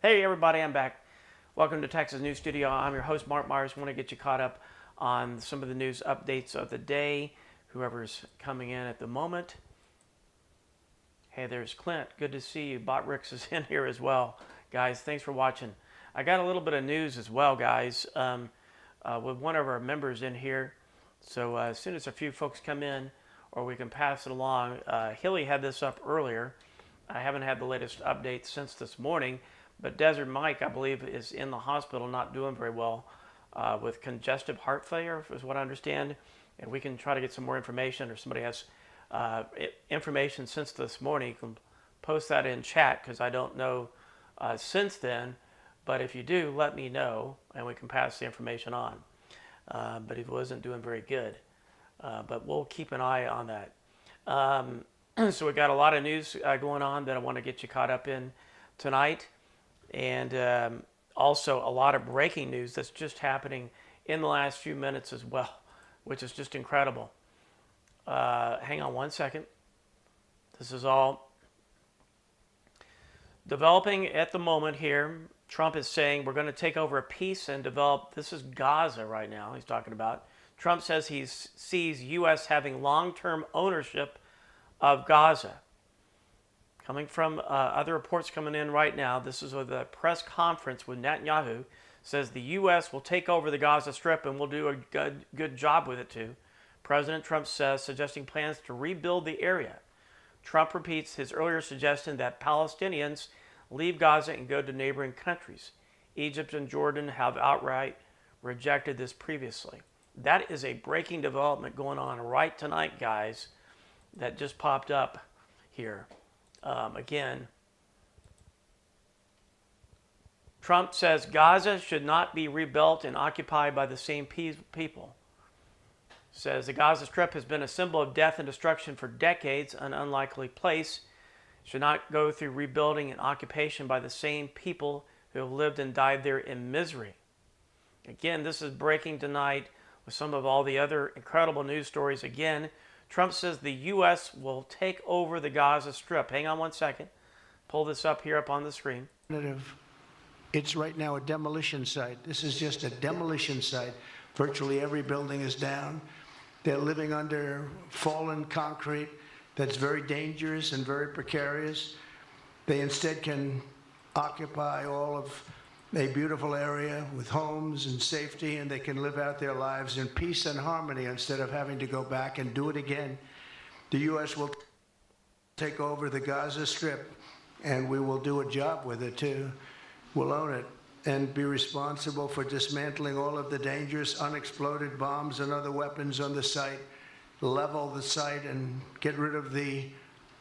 Hey everybody, I'm back. Welcome to Texas News Studio. I'm your host, Mark Myers. I want to get you caught up on some of the news updates of the day. Whoever's coming in at the moment. Hey, there's Clint. Good to see you. Botrix is in here as well. Guys, thanks for watching. I got a little bit of news as well, guys, with one of our members in here. So as soon as a few folks come in, or we can pass it along. Hilly had this up earlier. I haven't had the latest updates since this morning. But Desert Mike, I believe, is in the hospital, not doing very well with congestive heart failure, is what I understand. And we can try to get some more information, or somebody has information since this morning. You can post that in chat because I don't know since then. But if you do, let me know, and we can pass the information on. But he wasn't doing very good. But we'll keep an eye on that. So we got a lot of news going on that I want to get you caught up in tonight. And also a lot of breaking news that's just happening in the last few minutes as well, which is just incredible. Hang on one second. This is all developing at the moment here. Trump is saying we're going to take over a piece and develop. This is Gaza right now he's talking about. Trump says he sees U.S. having long-term ownership of Gaza. Coming from other reports coming in right now, this is with a press conference with Netanyahu, says the U.S. will take over the Gaza Strip and will do a good job with it too. President Trump says, suggesting plans to rebuild the area. Trump repeats his earlier suggestion that Palestinians leave Gaza and go to neighboring countries. Egypt and Jordan have outright rejected this previously. That is a breaking development going on right tonight, guys, that just popped up here. Again, Trump says Gaza should not be rebuilt and occupied by the same people. Says the Gaza Strip has been a symbol of death and destruction for decades, an unlikely place. Should not go through rebuilding and occupation by the same people who have lived and died there in misery. Again, this is breaking tonight with some of all the other incredible news stories. Again, Trump says the U.S. will take over the Gaza Strip. Hang on one second. Pull this up here up on the screen. It's right now a demolition site. This is just a demolition site. Virtually every building is down. They're living under fallen concrete that's very dangerous and very precarious. They instead can occupy all of a beautiful area with homes and safety, and they can live out their lives in peace and harmony instead of having to go back and do it again. The U.S. will take over the Gaza Strip, and we will do a job with it too. We'll own it and be responsible for dismantling all of the dangerous unexploded bombs and other weapons on the site, level the site and get rid of the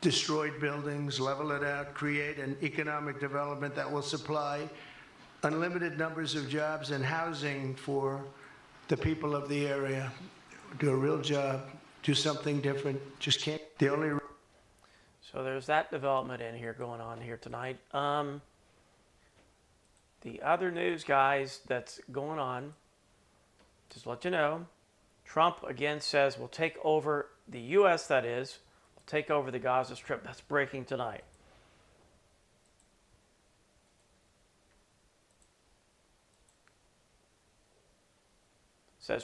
destroyed buildings, level it out, create an economic development that will supply unlimited numbers of jobs and housing for the people of the area. Do a real job, do something different. Just can't. The only. So there's that development in here going on here tonight. The other news, guys, that's going on, just to let you know, Trump again says we'll take over the U.S., that is, will take over the Gaza Strip. That's breaking tonight.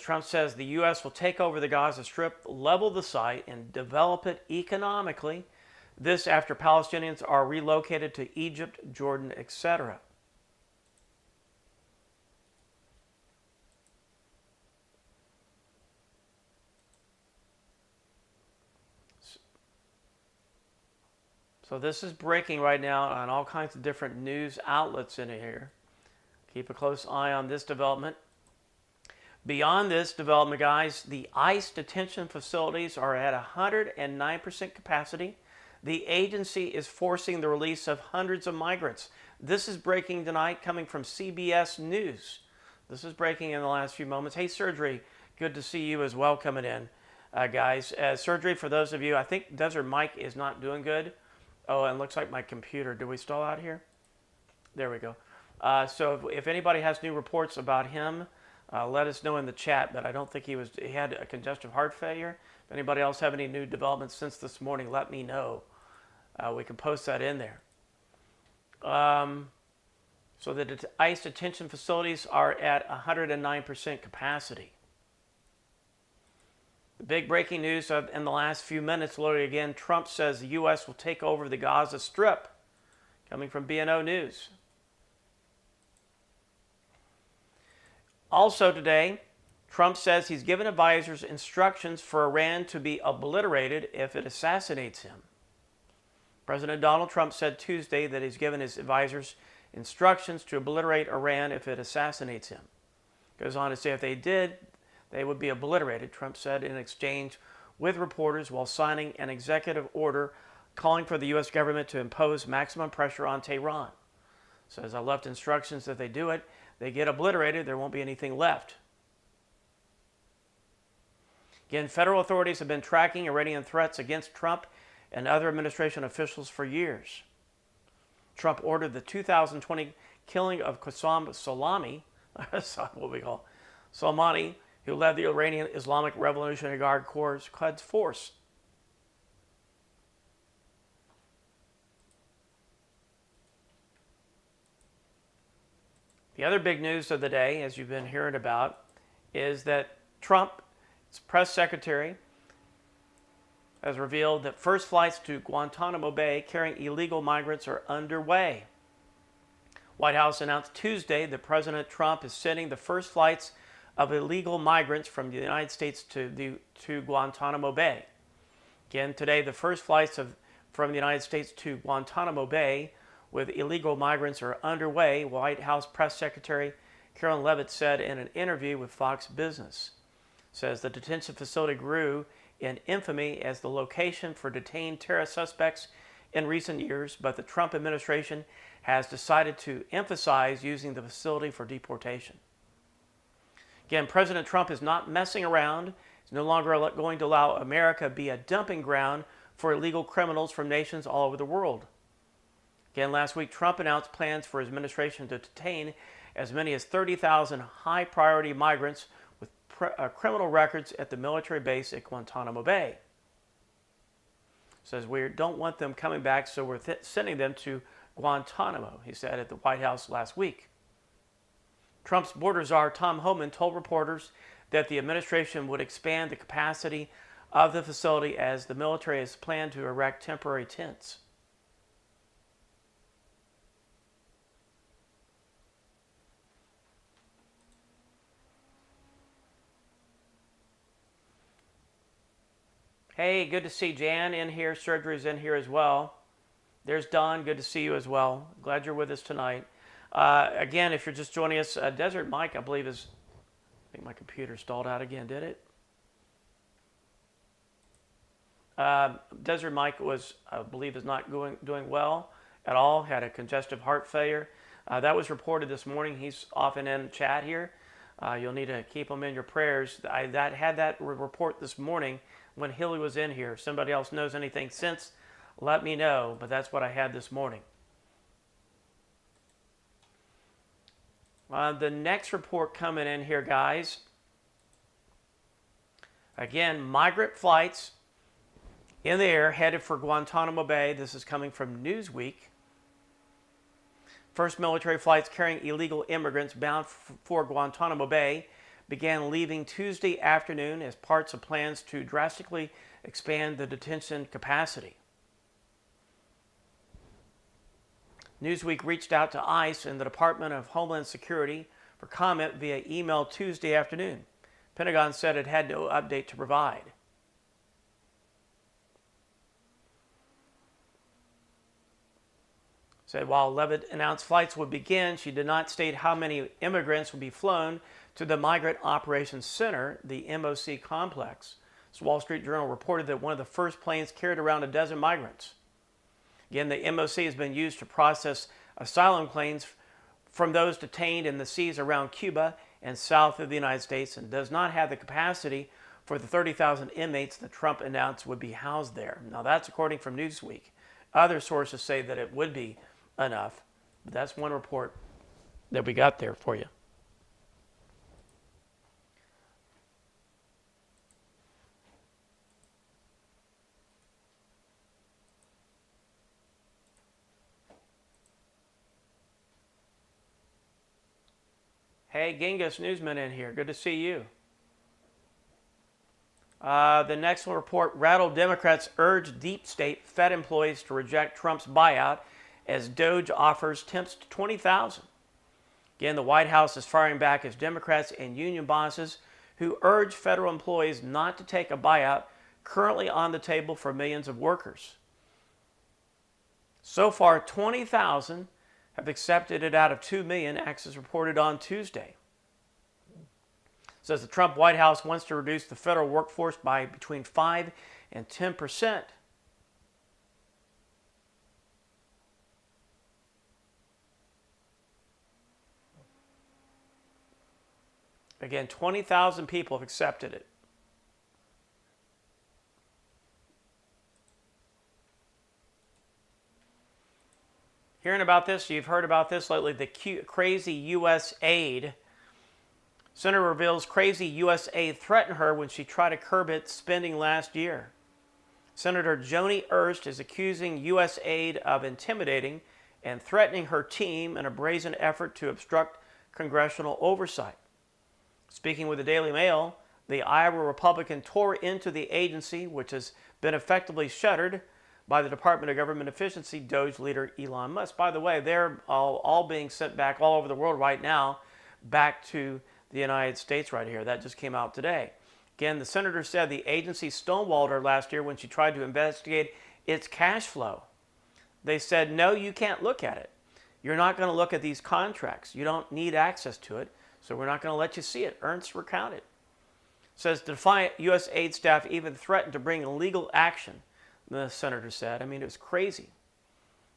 Trump says the U.S. will take over the Gaza Strip, level the site, and develop it economically. This after Palestinians are relocated to Egypt, Jordan, etc. So this is breaking right now on all kinds of different news outlets in here. Keep a close eye on this development. Beyond this development, guys, the ICE detention facilities are at 109% capacity. The agency is forcing the release of hundreds of migrants. This is breaking tonight, coming from CBS News. This is breaking in the last few moments. Hey, Surgery, good to see you as well coming in, guys. Surgery, for those of you, I think Desert Mike is not doing good. Oh, and looks like my computer. Do we stall out here? There we go. So if anybody has new reports about him, let us know in the chat. But I don't think he had a congestive heart failure. If anybody else have any new developments since this morning, let me know. We can post that in there. So the ICE detention facilities are at 109% capacity. The big breaking news in the last few minutes, literally again, Trump says the U.S. will take over the Gaza Strip. Coming from B&O News. Also today, Trump says he's given advisors instructions for Iran to be obliterated if it assassinates him. President Donald Trump said Tuesday that he's given his advisors instructions to obliterate Iran if it assassinates him. Goes on to say if they did, they would be obliterated, Trump said in exchange with reporters while signing an executive order calling for the U.S. government to impose maximum pressure on Tehran. Says I left instructions that if they do it, they get obliterated, there won't be anything left. Again, federal authorities have been tracking Iranian threats against Trump and other administration officials for years. Trump ordered the 2020 killing of Qasem Soleimani, who led the Iranian Islamic Revolutionary Guard Corps' Quds Force. The other big news of the day, as you've been hearing about, is that Trump's press secretary has revealed that first flights to Guantanamo Bay carrying illegal migrants are underway. White House announced Tuesday that President Trump is sending the first flights of illegal migrants from the United States to Guantanamo Bay. Again, today, the first flights from the United States to Guantanamo Bay with illegal migrants are underway, White House Press Secretary Karen Leavitt said in an interview with Fox Business. Says the detention facility grew in infamy as the location for detained terrorist suspects in recent years, but the Trump administration has decided to emphasize using the facility for deportation. Again, President Trump is not messing around. He's no longer going to allow America be a dumping ground for illegal criminals from nations all over the world. Again, last week, Trump announced plans for his administration to detain as many as 30,000 high-priority migrants with criminal records at the military base at Guantanamo Bay. Says we don't want them coming back, so we're sending them to Guantanamo, he said at the White House last week. Trump's border czar Tom Homan told reporters that the administration would expand the capacity of the facility as the military has planned to erect temporary tents. Hey, good to see Jan in here. Surgery's in here as well. There's Don. Good to see you as well. Glad you're with us tonight. Again, if you're just joining us, Desert Mike, I believe I think my computer stalled out again, did it? Desert Mike I believe, is not doing well at all. Had a congestive heart failure. That was reported this morning. He's often in chat here. You'll need to keep him in your prayers. I had that report this morning when Hilly was in here. If somebody else knows anything since, let me know. But that's what I had this morning. The next report coming in here, guys. Again, migrant flights in the air headed for Guantanamo Bay. This is coming from Newsweek. First military flights carrying illegal immigrants bound for Guantanamo Bay began leaving Tuesday afternoon as parts of plans to drastically expand the detention capacity. Newsweek reached out to ICE and the Department of Homeland Security for comment via email Tuesday afternoon. Pentagon said it had no update to provide. Said while Leavitt announced flights would begin, she did not state how many immigrants would be flown to the Migrant Operations Center, the MOC complex. The Wall Street Journal reported that one of the first planes carried around a dozen migrants. Again, the MOC has been used to process asylum claims from those detained in the seas around Cuba and south of the United States and does not have the capacity for the 30,000 inmates that Trump announced would be housed there. Now, that's according from Newsweek. Other sources say that it would be enough, but that's one report that we got there for you. Hey, Genghis Newsman in here. Good to see you. The next report, rattled Democrats urge deep state Fed employees to reject Trump's buyout as Doge offers temps to 20,000. Again, the White House is firing back as Democrats and union bosses who urge federal employees not to take a buyout currently on the table for millions of workers. So far, 20,000 have accepted it out of 2 million, Access reported on Tuesday. Says the Trump White House wants to reduce the federal workforce by between 5 and 10%. Again, 20,000 people have accepted it. Hearing about this, you've heard about this lately, the crazy U.S. aid. Senator reveals crazy U.S. aid threatened her when she tried to curb its spending last year. Senator Joni Ernst is accusing U.S. aid of intimidating and threatening her team in a brazen effort to obstruct congressional oversight. Speaking with the Daily Mail, the Iowa Republican tore into the agency, which has been effectively shuttered by the Department of Government Efficiency, Doge leader Elon Musk. By the way, they're all being sent back all over the world right now, back to the United States right here. That just came out today. Again, the senator said the agency stonewalled her last year when she tried to investigate its cash flow. They said, no, you can't look at it. You're not going to look at these contracts. You don't need access to it, so we're not going to let you see it. Ernst recounted. Says defiant U.S. aid staff even threatened to bring legal action, the senator said. I mean, it was crazy.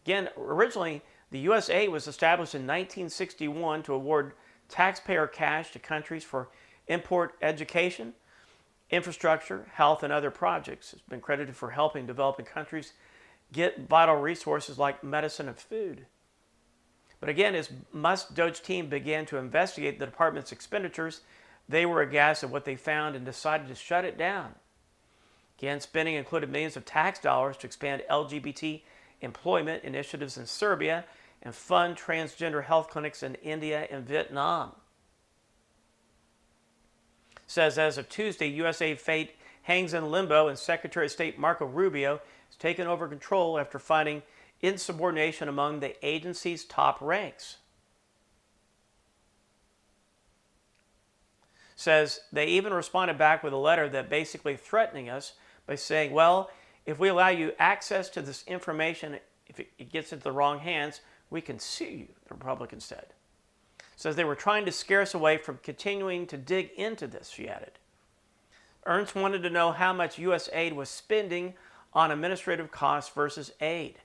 Again, originally, the U.S. aid was established in 1961 to award taxpayer cash to countries for import education, infrastructure, health, and other projects. It's been credited for helping developing countries get vital resources like medicine and food. But again, as Musk's Doge team began to investigate the department's expenditures, they were aghast at what they found and decided to shut it down. Again, spending included millions of tax dollars to expand LGBT employment initiatives in Serbia and fund transgender health clinics in India and Vietnam. Says as of Tuesday, USA fate hangs in limbo and Secretary of State Marco Rubio has taken over control after finding insubordination among the agency's top ranks. Says they even responded back with a letter that basically threatening us by saying, well, if we allow you access to this information, if it gets into the wrong hands, we can sue you, the Republicans said. Says they were trying to scare us away from continuing to dig into this, she added. Ernst wanted to know how much U.S. aid was spending on administrative costs versus aid.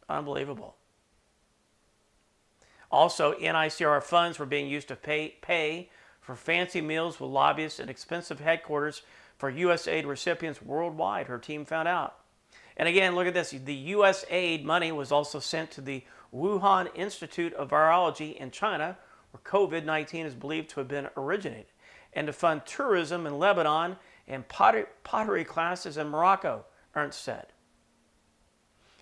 Unbelievable. Also, NICR funds were being used to pay for fancy meals with lobbyists and expensive headquarters for U.S. aid recipients worldwide, her team found out. And again, look at this. The U.S. aid money was also sent to the Wuhan Institute of Virology in China, where COVID-19 is believed to have been originated, and to fund tourism in Lebanon and pottery classes in Morocco, Ernst said.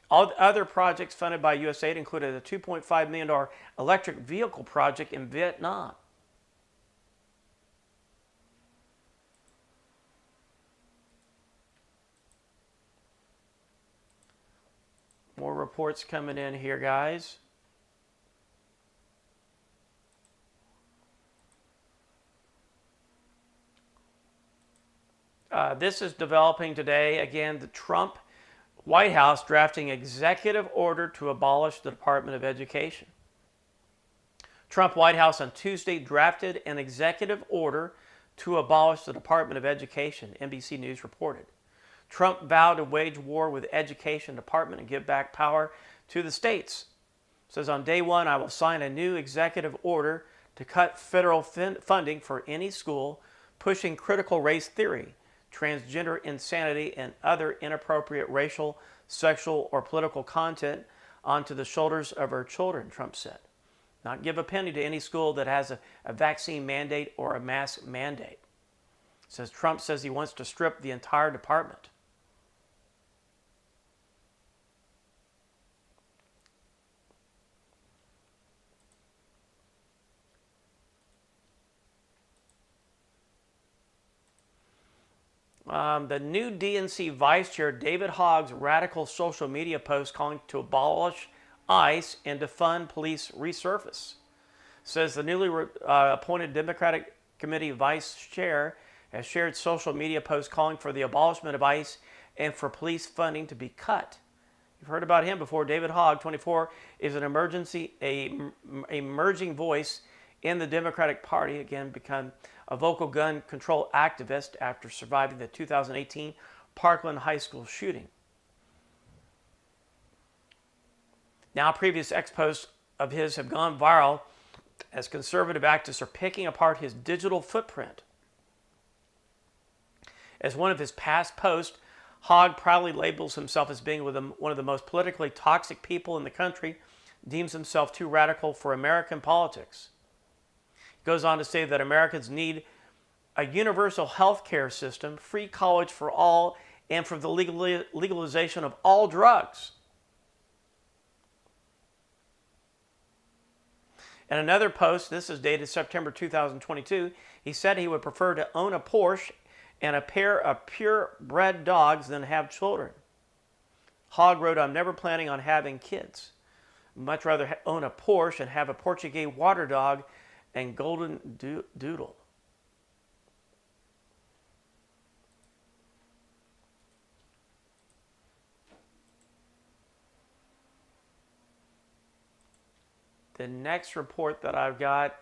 All other projects funded by USAID included a $2.5 million electric vehicle project in Vietnam. More reports coming in here, guys. This is developing today. Again, the Trump White House drafting executive order to abolish the Department of Education. Trump White House on Tuesday drafted an executive order to abolish the Department of Education, NBC News reported. Trump vowed to wage war with the Education Department and give back power to the states. It says on day one, I will sign a new executive order to cut federal funding for any school pushing critical race theory, transgender insanity, and other inappropriate racial, sexual, or political content onto the shoulders of our children, Trump said. Not give a penny to any school that has a vaccine mandate or a mask mandate. Says Trump says he wants to strip the entire department. The new DNC Vice Chair David Hogg's radical social media post calling to abolish ICE and defund police resurface. Says the newly appointed Democratic Committee Vice Chair has shared social media posts calling for the abolishment of ICE and for police funding to be cut. You've heard about him before. David Hogg, 24, is an emerging voice in the Democratic Party. Again, become a vocal gun control activist after surviving the 2018 Parkland High School shooting. Now, previous ex-posts of his have gone viral as conservative activists are picking apart his digital footprint. As one of his past posts, Hogg proudly labels himself as being one of the most politically toxic people in the country, deems himself too radical for American politics. He goes on to say that Americans need a universal health care system, free college for all, and for the legalization of all drugs. In another post, this is dated September 2022, he said he would prefer to own a Porsche and a pair of purebred dogs than have children. Hogg wrote, "I'm never planning on having kids. Much rather own a Porsche and have a Portuguese water dog and golden doodle." The next report that I've got,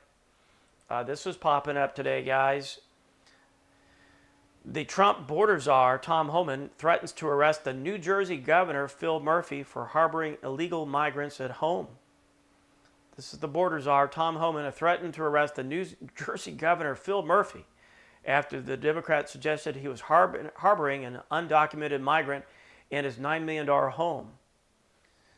this was popping up today, guys. The Trump border czar, Tom Homan, threatens to arrest the New Jersey governor, Phil Murphy, for harboring illegal migrants at home. This is the border czar, Tom Homan, threatened to arrest the New Jersey governor, Phil Murphy, after the Democrats suggested he was harboring an undocumented migrant in his $9 million home.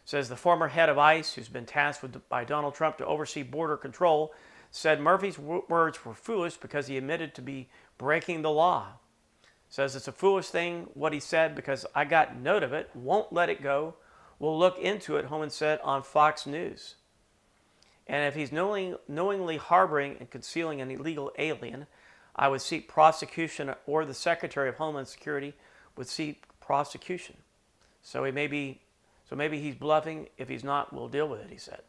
Says the former head of ICE, who's been tasked by Donald Trump to oversee border control, said Murphy's words were foolish because he admitted to be breaking the law. Says it's a foolish thing what he said because I got note of it, won't let it go. We'll look into it, Homan said on Fox News. And if he's knowingly harboring and concealing an illegal alien, I would seek prosecution, or the Secretary of Homeland Security would seek prosecution. So maybe he's bluffing. If he's not, we'll deal with it, he said.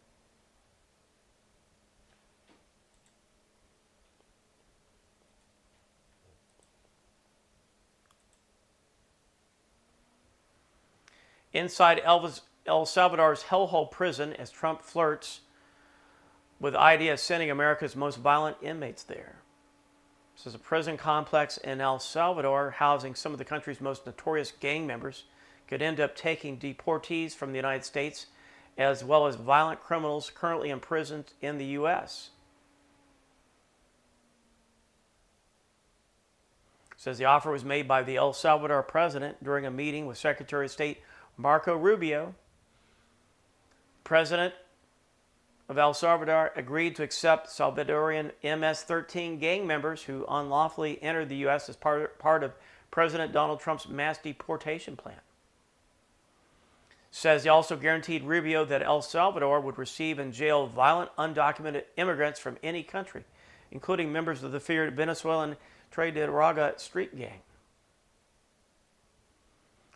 Inside El Salvador's hellhole prison as Trump flirts with the idea of sending America's most violent inmates there. This is a prison complex in El Salvador housing some of the country's most notorious gang members. Could end up taking deportees from the United States as well as violent criminals currently imprisoned in the U.S. It says the offer was made by the El Salvador president during a meeting with Secretary of State Marco Rubio. President of El Salvador agreed to accept Salvadorian MS-13 gang members who unlawfully entered the U.S. as part of President Donald Trump's mass deportation plan. Says he also guaranteed Rubio that El Salvador would receive and jail violent undocumented immigrants from any country, including members of the feared Venezuelan Tres de Raga street gang.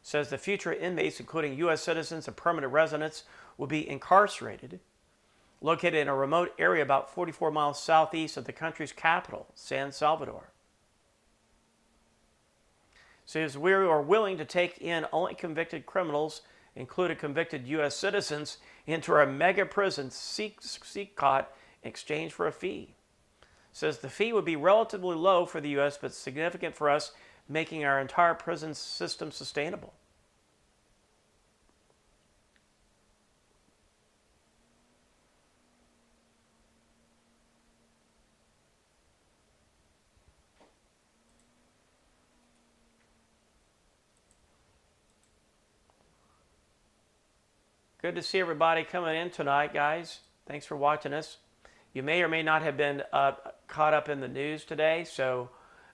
Says the future inmates, including U.S. citizens and permanent residents, will be incarcerated, located in a remote area about 44 miles southeast of the country's capital, San Salvador. Says we are willing to take in only convicted criminals, including convicted U.S. citizens, into our mega prison Seacot in exchange for a fee. Says the fee would be relatively low for the U.S., but significant for us, making our entire prison system sustainable. Good to see everybody coming in tonight, guys. Thanks for watching us. You may or may not have been caught up in the news today,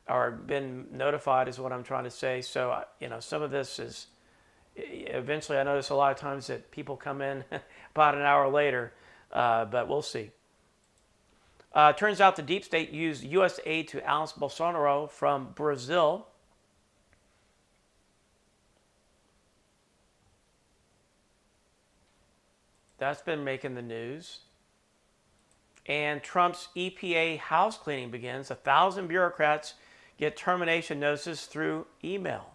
or been notified is what I'm trying to say. So, some of this is, eventually I notice a lot of times that people come in about an hour later, but we'll see. Turns out the deep state used U.S. aid to oust Bolsonaro from Brazil. That's been making the news. And Trump's EPA house cleaning begins. 1,000 bureaucrats get termination notices through email.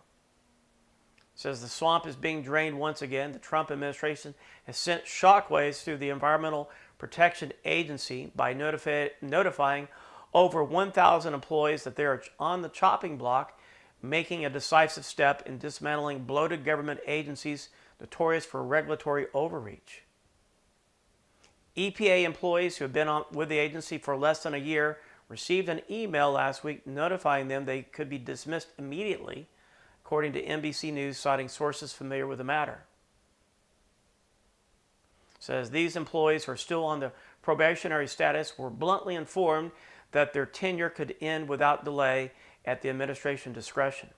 It says the swamp is being drained once again. The Trump administration has sent shockwaves through the Environmental Protection Agency by notifying over 1,000 employees that they are on the chopping block, making a decisive step in dismantling bloated government agencies notorious for regulatory overreach. EPA employees who have been with the agency for less than a year received an email last week notifying them they could be dismissed immediately, according to NBC News, citing sources familiar with the matter. It says these employees who are still on the probationary status were bluntly informed that their tenure could end without delay at the administration discretion.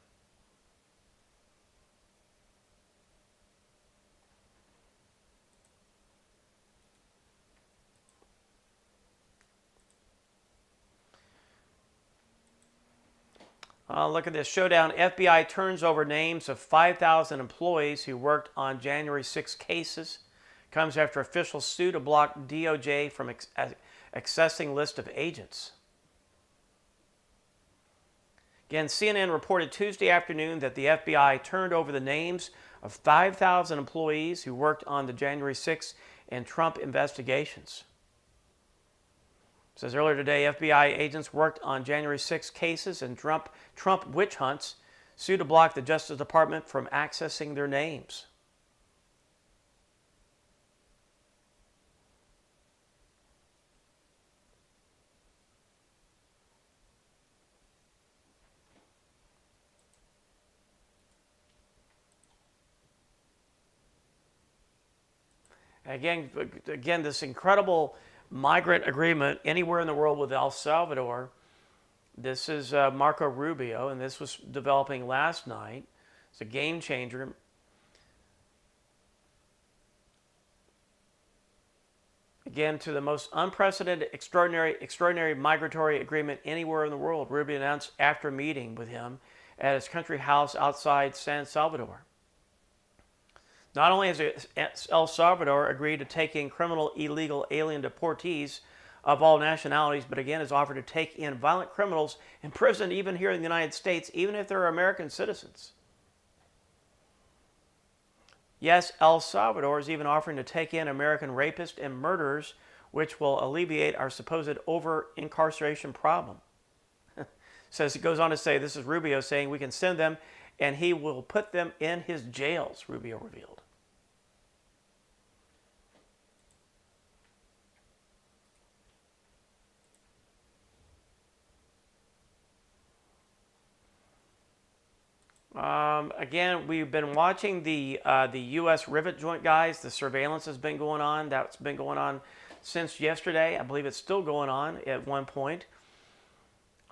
Look at this showdown. FBI turns over names of 5,000 employees who worked on January 6 cases. Comes after officials sue to block DOJ from accessing list of agents. Again, CNN reported Tuesday afternoon that the FBI turned over the names of 5,000 employees who worked on the January 6 and Trump investigations. It says earlier today, FBI agents worked on January 6 cases and Trump witch hunts, sued to block the Justice Department from accessing their names. Again, this incredible migrant agreement anywhere in the world with El Salvador. This is Marco Rubio, and this was developing last night. It's a game changer. Again, to the most unprecedented, extraordinary migratory agreement anywhere in the world, Rubio announced after a meeting with him at his country house outside San Salvador. Not only has El Salvador agreed to take in criminal illegal alien deportees of all nationalities, but again has offered to take in violent criminals imprisoned even here in the United States, even if they're American citizens. Yes, El Salvador is even offering to take in American rapists and murderers, which will alleviate our supposed over-incarceration problem. Says, it goes on to say, this is Rubio saying we can send them and he will put them in his jails, Rubio revealed. Again, we've been watching the U.S. Rivet Joint, guys. The surveillance has been going on. That's been going on since yesterday. I believe it's still going on at one point.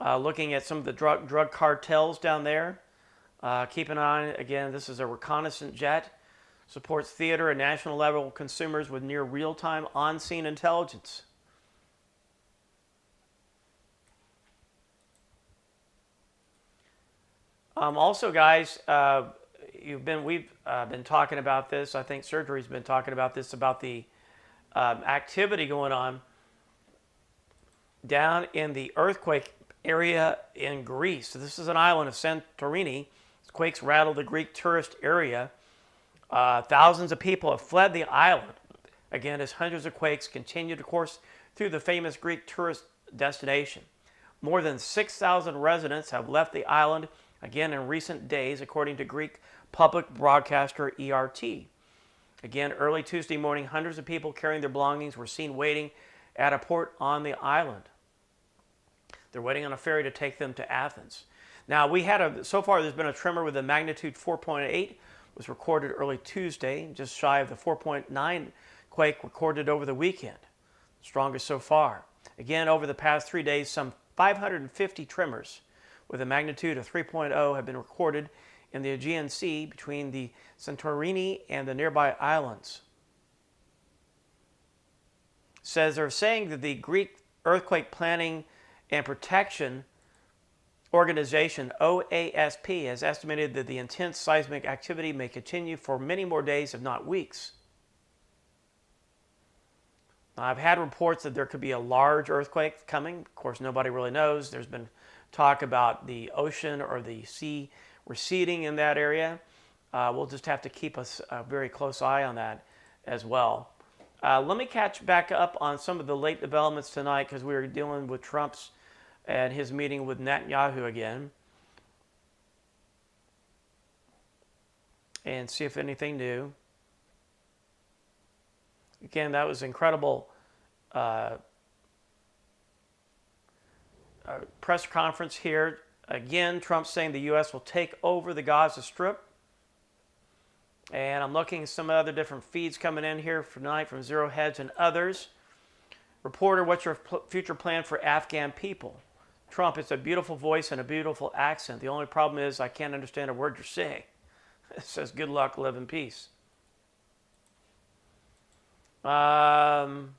Looking at some of the drug cartels down there. Keep an eye on it. Again, this is a reconnaissance jet. Supports theater and national level consumers with near real-time on-scene intelligence. Also, guys, we've been talking about this. I think Surgery's been talking about this, about the activity going on down in the earthquake area in Greece. So this is an island of Santorini. Quakes rattled the Greek tourist area. Thousands of people have fled the island, again, as hundreds of quakes continue to course through the famous Greek tourist destination. More than 6,000 residents have left the island, again, in recent days, according to Greek public broadcaster ERT. Again, early Tuesday morning, hundreds of people carrying their belongings were seen waiting at a port on the island. They're waiting on a ferry to take them to Athens. Now, so far there's been a tremor with a magnitude 4.8, was recorded early Tuesday, just shy of the 4.9 quake recorded over the weekend. Strongest so far. Again, over the past 3 days, some 550 tremors with a magnitude of 3.0 have been recorded in the Aegean Sea between the Santorini and the nearby islands. Says they're saying that the Greek Earthquake Planning and Protection Organization, OASP, has estimated that the intense seismic activity may continue for many more days, if not weeks. I've had reports that there could be a large earthquake coming. Of course, nobody really knows. There's been talk about the ocean or the sea receding in that area. We'll just have to keep a very close eye on that as well. Let me catch back up on some of the late developments tonight because we were dealing with Trump's and his meeting with Netanyahu again. And see if anything new. Again, that was incredible press conference here. Again, Trump saying the U.S. will take over the Gaza Strip. And I'm looking at some other different feeds coming in here for tonight from Zero Hedge and others. Reporter, what's your future plan for Afghan people? Trump, it's a beautiful voice and a beautiful accent. The only problem is I can't understand a word you're saying. It says, good luck, live in peace. Trump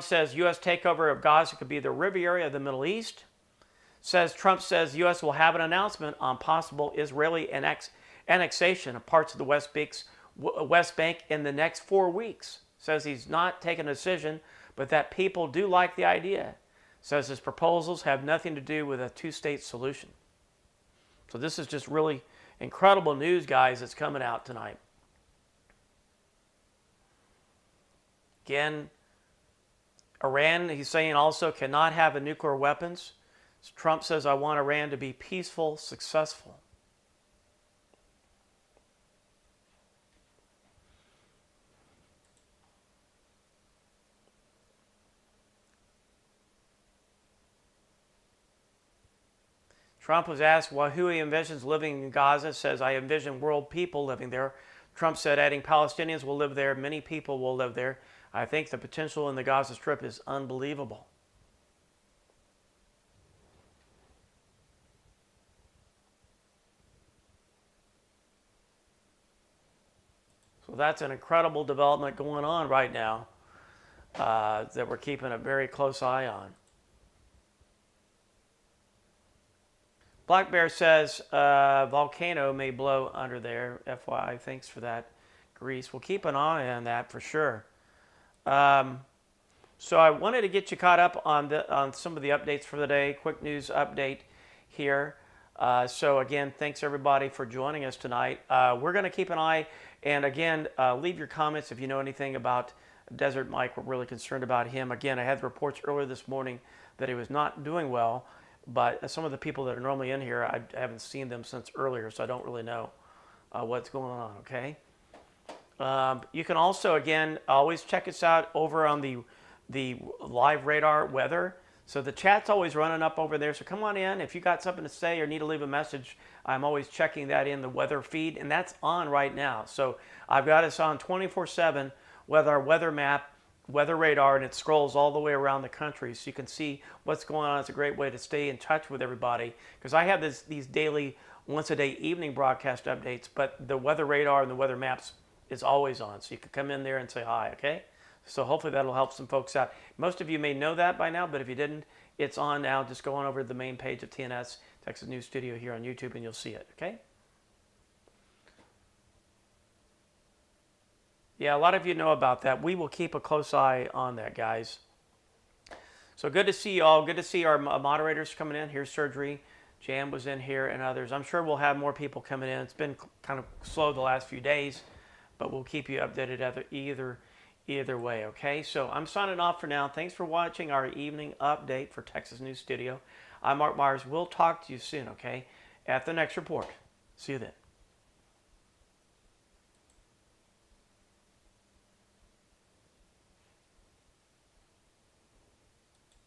says U.S. takeover of Gaza could be the Riviera of the Middle East. Trump says U.S. will have an announcement on possible Israeli annexation of parts of the West Bank in the next 4 weeks. Says he's not taking a decision, but that people do like the idea. Says his proposals have nothing to do with a two-state solution. So this is just really incredible news, guys, that's coming out tonight. Again, Iran, he's saying also, cannot have a nuclear weapons. Trump says, I want Iran to be peaceful, successful. Trump was asked who he envisions living in Gaza. Says, I envision world people living there. Trump said, adding Palestinians will live there. Many people will live there. I think the potential in the Gaza Strip is unbelievable. So that's an incredible development going on right now that we're keeping a very close eye on. Black Bear says volcano may blow under there. FYI, thanks for that, Greece. We'll keep an eye on that for sure. So I wanted to get you caught up on some of the updates for the day. Quick news update here. So again, thanks everybody for joining us tonight. We're going to keep an eye, and again, leave your comments if you know anything about Desert Mike. We're really concerned about him. Again, I had reports earlier this morning that he was not doing well, but some of the people that are normally in here, I haven't seen them since earlier, so I don't really know what's going on, okay? You can also, again, always check us out over on the live radar weather. So the chat's always running up over there. So come on in. If you got something to say or need to leave a message, I'm always checking that in the weather feed, and that's on right now. So I've got us on 24/7 with our weather map, weather radar, and it scrolls all the way around the country so you can see what's going on. It's a great way to stay in touch with everybody because I have these daily, once a day evening broadcast updates, but the weather radar and the weather maps is always on. So you can come in there and say hi, okay? So hopefully that'll help some folks out. Most of you may know that by now, but if you didn't, it's on now. Just go on over to the main page of TNS, Texas News Studio here on YouTube, and you'll see it, okay? Yeah, a lot of you know about that. We will keep a close eye on that, guys. So good to see you all. Good to see our moderators coming in. Here's Surgery. Jan was in here and others. I'm sure we'll have more people coming in. It's been kind of slow the last few days, but we'll keep you updated either way, okay? So I'm signing off for now. Thanks for watching our evening update for Texas News Studio. I'm Mark Myers. We'll talk to you soon, okay? At the next report. See you then.